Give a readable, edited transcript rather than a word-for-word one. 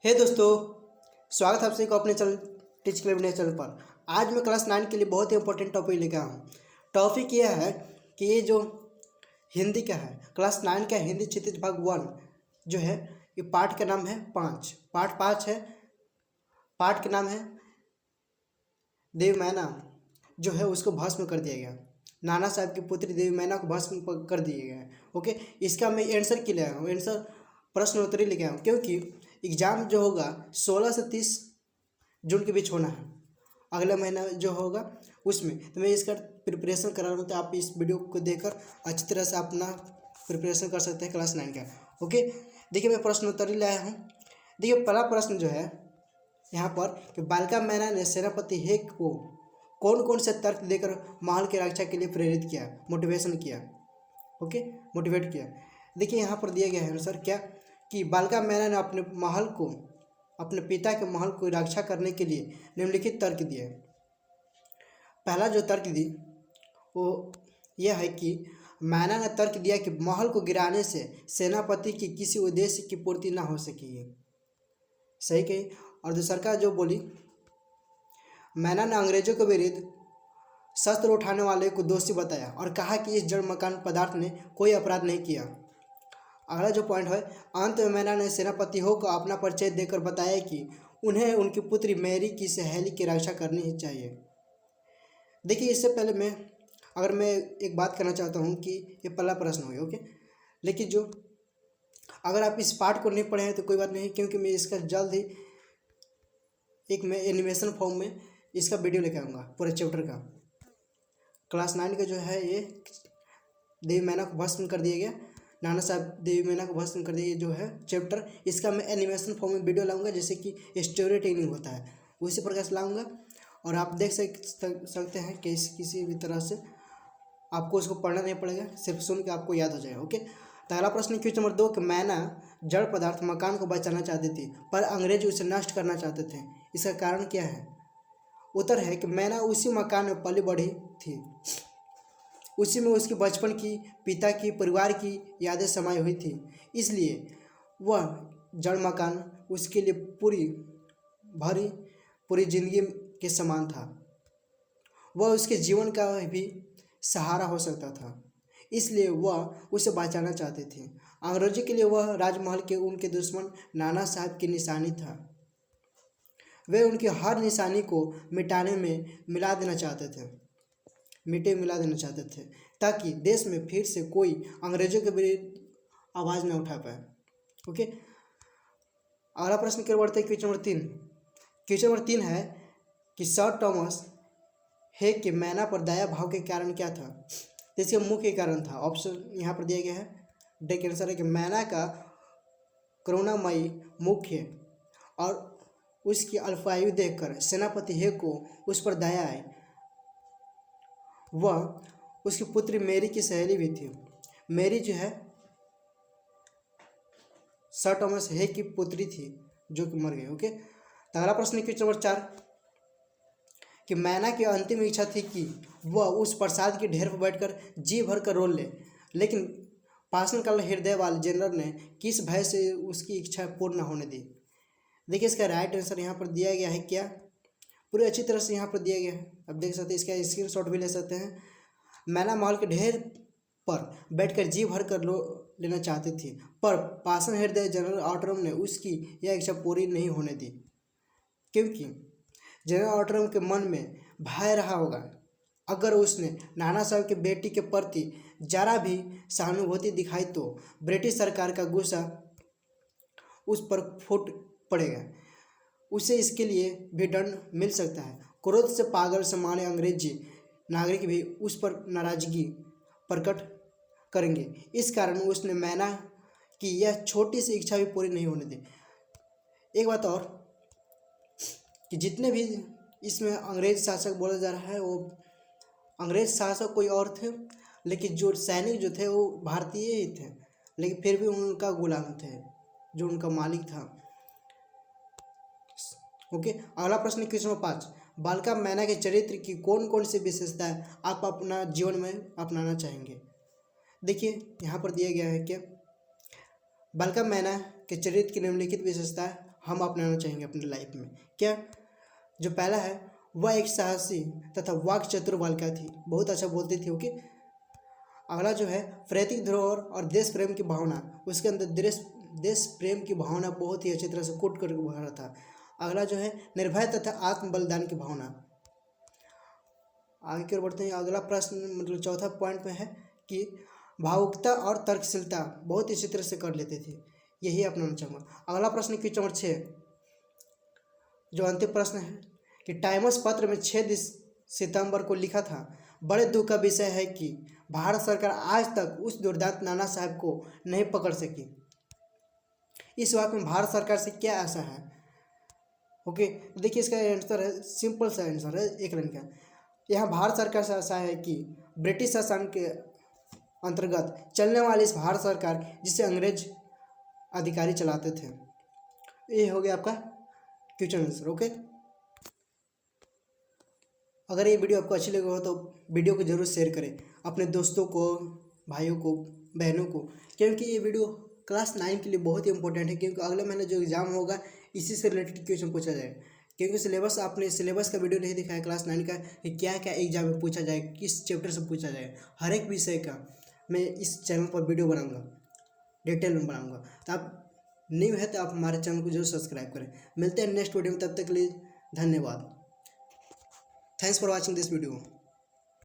हे दोस्तों, स्वागत है आप सभी को अपने channel teach club India channel पर। आज मैं क्लास 9 के लिए बहुत ही इंपॉर्टेंट टॉपिक लेकर आया हूँ। टॉपिक यह है कि ये जो हिंदी का है, क्लास 9 का हिंदी क्षितिज भाग 1 जो है, ये पाठ का नाम है 5। पाठ 5 है। पाठ का नाम है देवी मैना जो है उसको भस्म कर दिया गया। नाना साहब की पुत्री देवी मैना को भस्म कर दिया गया है। ओके, इसका मैं आंसर के लिए आया हूँ, आंसर प्रश्न उत्तरी लेके आया हूँ, क्योंकि एग्ज़ाम जो होगा 16 से 30 जून के बीच होना है, अगला महीना जो होगा उसमें। तो मैं इसका प्रिपरेशन करा रहा हूँ, तो आप इस वीडियो को देखकर अच्छी तरह से अपना प्रिपरेशन कर सकते हैं क्लास 9 का। ओके, देखिए मैं प्रश्न उत्तरी लाया हूँ। देखिए पहला प्रश्न जो है यहाँ पर कि बालिका मैना ने सेनापति हेक को कौन कौन से तर्क देकर महल की रक्षा के लिए प्रेरित किया, मोटिवेशन किया। ओके, मोटिवेट किया। देखिए यहाँ पर दिया गया है आंसर क्या कि बालिका मैना ने अपने महल को, अपने पिता के महल को रक्षा करने के लिए निम्नलिखित तर्क दिए। पहला जो तर्क दी वो यह है कि मैना ने तर्क दिया कि महल को गिराने से सेनापति की किसी उद्देश्य की पूर्ति ना हो सकेगी। सही कही। और दूसरा का जो बोली, मैना ने अंग्रेजों के विरुद्ध शस्त्र उठाने वाले को दोषी बताया और कहा कि इस जड़ मकान पदार्थ ने कोई अपराध नहीं किया। अगला जो पॉइंट है, अंत में मैना ने सेनापति हो को अपना परिचय देकर बताया कि उन्हें उनकी पुत्री मैरी की सहेली की रक्षा करनी ही चाहिए। देखिए इससे पहले मैं एक बात करना चाहता हूँ कि ये पहला प्रश्न हो, ओके, लेकिन जो अगर आप इस पार्ट को नहीं पढ़े हैं तो कोई बात नहीं, क्योंकि मैं इसका जल्द ही एक मैं एनिमेशन फॉर्म में इसका वीडियो लेकर आऊँगा पूरे चैप्टर का। क्लास 9 का जो है ये देवी मैना को भस्म कर दिया गया, नाना साहब देवी मैना को भस्म कर दिया जो है चैप्टर, इसका मैं एनिमेशन फॉर्म में वीडियो लाऊंगा, जैसे कि स्टोरी टेलिंग होता है उसी प्रकार से लाऊंगा, और आप देख सकते हैं कि किसी भी तरह से आपको उसको पढ़ना नहीं पड़ेगा, सिर्फ सुन के आपको याद हो जाएगा। ओके, तो अगला प्रश्न क्वेश्चन नंबर 2 कि मैना जड़ पदार्थ मकान को बचाना चाहती थी पर अंग्रेज उसे नष्ट करना चाहते थे, इसका कारण क्या है। उत्तर है कि मैना उसी मकान में पली बढ़ी थी, उसी में उसके बचपन की, पिता की, परिवार की यादें समाई हुई थी, इसलिए वह जड़ मकान उसके लिए पूरी जिंदगी के समान था। वह उसके जीवन का भी सहारा हो सकता था, इसलिए वह उसे बचाना चाहते थे। अंग्रेजों के लिए वह राजमहल के उनके दुश्मन नाना साहब की निशानी था। वे उनकी हर निशानी को मिला देना चाहते थे ताकि देश में फिर से कोई अंग्रेजों के विरुद्ध आवाज़ न उठा पाए। ओके, अगला प्रश्न की ओर बढ़ते हैं। क्वेश्चन नंबर 3 है कि सर थॉमस हेक के मैना पर दया भाव के कारण क्या था। इसके मुख्य कारण था, ऑप्शन यहाँ पर दिया गया है, डेक आंसर है कि मैना का करुणामयी मुख्य और उसकी अल्पायु देखकर सेनापति हेक को उस पर दया आई। वह उसकी पुत्री मैरी की सहेली भी थी। मैरी जो है सर थॉमस हेक की पुत्री थी जो कि मर गई। ओके, तो अगला प्रश्न क्वेश्चन नंबर 4 कि मैना की अंतिम इच्छा थी कि वह उस प्रसाद के ढेर पर बैठकर जी भर कर रोल ले, लेकिन पाषाण काल हृदय वाले जनरल ने किस भय से उसकी इच्छा पूर्ण होने दी। देखिए इसका राइट आंसर यहाँ पर दिया गया है क्या, पूरी अच्छी तरह से यहाँ पर दिया गया है, अब देख सकते हैं, इसका स्क्रीनशॉट भी ले सकते हैं। मैना महल के ढेर पर बैठकर जी भर कर लेना चाहती थी, पर पाषाण हृदय जनरल ऑटरम ने उसकी यह इच्छा पूरी नहीं होने दी, क्योंकि जनरल ऑटरम के मन में भय रहा होगा अगर उसने नाना साहब की बेटी के प्रति जरा भी सहानुभूति दिखाई तो ब्रिटिश सरकार का गुस्सा उस पर फूट पड़ेगा, उसे इसके लिए भी दंड मिल सकता है। क्रोध से पागल सामान्य अंग्रेजी नागरिक भी उस पर नाराजगी प्रकट करेंगे, इस कारण उसने मैना की यह छोटी सी इच्छा भी पूरी नहीं होने दी। एक बात और कि जितने भी इसमें अंग्रेज शासक बोला जा रहा है वो अंग्रेज शासक कोई और थे, लेकिन जो सैनिक जो थे वो भारतीय ही थे, लेकिन फिर भी उनका गुलाम थे जो उनका मालिक था। ओके, अगला प्रश्न क्वेश्चन नंबर 5 बालिका मैना के चरित्र की कौन कौन सी विशेषताएं आप अपना जीवन में अपनाना चाहेंगे। देखिए यहाँ पर दिया गया है कि बालिका मैना के चरित्र की निम्नलिखित विशेषताएं हम अपनाना चाहेंगे अपनी लाइफ में। क्या? जो पहला है, वह एक साहसी तथा वाक चतुर बालिका थी, बहुत अच्छा बोलती थी। ओके। अगला जो है, प्रैतिक धरोहर और देश प्रेम की भावना, उसके अंदर देश प्रेम की भावना बहुत ही अच्छी तरह से कोट करके भरा था। अगला जो है, निर्भय तथा आत्म बलिदान की भावना। आगे की ओर बढ़ते हैं। अगला प्रश्न मतलब चौथा पॉइंट में है कि भावुकता और तर्कशीलता बहुत अच्छी तरह से कर लेते थे, यही अपनाना चाहूँगा। अगला प्रश्न क्वेश्चन नंबर 6, जो अंतिम प्रश्न है कि टाइम्स पत्र में 6 सितंबर को लिखा था, बड़े दुख का विषय है कि भारत सरकार आज तक उस दुर्दांत नाना साहब को नहीं पकड़ सकी। इस वाक्य में भारत सरकार से क्या ऐसा है? ओके, तो देखिए इसका आंसर है, सिंपल सा आंसर है एक लाइन का। यहाँ भारत सरकार से ऐसा है कि ब्रिटिश शासन के अंतर्गत चलने वाली इस भारत सरकार जिसे अंग्रेज अधिकारी चलाते थे। ये हो गया आपका क्वेश्चन आंसर। ओके, अगर ये वीडियो आपको अच्छी लगी हो तो वीडियो को जरूर शेयर करें अपने दोस्तों को, भाइयों को, बहनों को, क्योंकि ये वीडियो क्लास 9 के लिए बहुत ही इंपॉर्टेंट है। क्योंकि अगले महीने जो एग्जाम होगा इसी से रिलेटेड क्वेश्चन पूछा जाएगा। क्योंकि सिलेबस, आपने सिलेबस का वीडियो नहीं दिखाया क्लास 9 का कि क्या क्या एग्जाम में पूछा जाए, किस चैप्टर से पूछा जाए, हर एक विषय का मैं इस चैनल पर वीडियो बनाऊँगा, डिटेल में बनाऊँगा। तो आप न्यू है तो आप हमारे चैनल को जरूर सब्सक्राइब करें। मिलते हैं नेक्स्ट वीडियो में, तब तक के लिए धन्यवाद। Thanks for watching this video.